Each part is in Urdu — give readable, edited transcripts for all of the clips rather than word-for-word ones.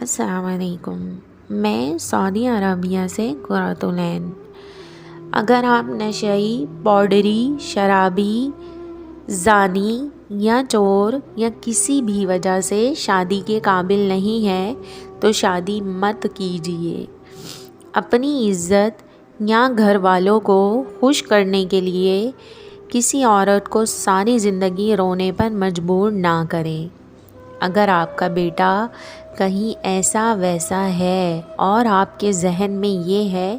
السلام علیکم۔ میں سعودی عربیہ سے قرۃ العین۔ اگر آپ نشئی، پاؤڈری، شرابی، زانی یا چور یا کسی بھی وجہ سے شادی کے قابل نہیں ہیں تو شادی مت کیجیے۔ اپنی عزت یا گھر والوں کو خوش کرنے کے لیے کسی عورت کو ساری زندگی رونے پر مجبور نہ کریں۔ اگر آپ کا بیٹا کہیں ایسا ویسا ہے اور آپ کے ذہن میں یہ ہے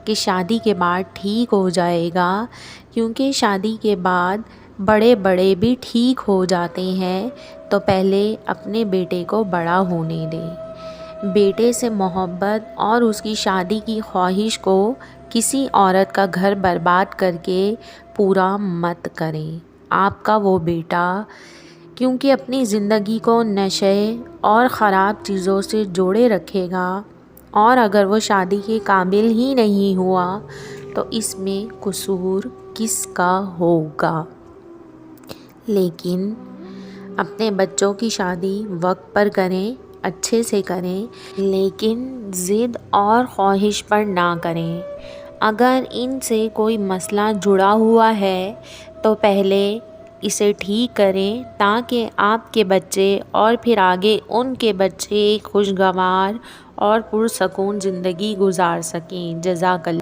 کہ شادی کے بعد ٹھیک ہو جائے گا، کیونکہ شادی کے بعد بڑے بڑے بھی ٹھیک ہو جاتے ہیں، تو پہلے اپنے بیٹے کو بڑا ہونے دیں۔ بیٹے سے محبت اور اس کی شادی کی خواہش کو کسی عورت کا گھر برباد کر کے پورا مت کریں۔ آپ کا وہ بیٹا کیونکہ اپنی زندگی کو نشے اور خراب چیزوں سے جوڑے رکھے گا، اور اگر وہ شادی کے قابل ہی نہیں ہوا تو اس میں قصور کس کا ہوگا؟ لیکن اپنے بچوں کی شادی وقت پر کریں، اچھے سے کریں، لیکن ضد اور خواہش پر نہ کریں۔ اگر ان سے کوئی مسئلہ جڑا ہوا ہے تو پہلے اسے ٹھیک کریں تاکہ آپ کے بچے اور پھر آگے ان کے بچے ایک خوشگوار اور پرسکون زندگی گزار سکیں۔ جزاک اللہ۔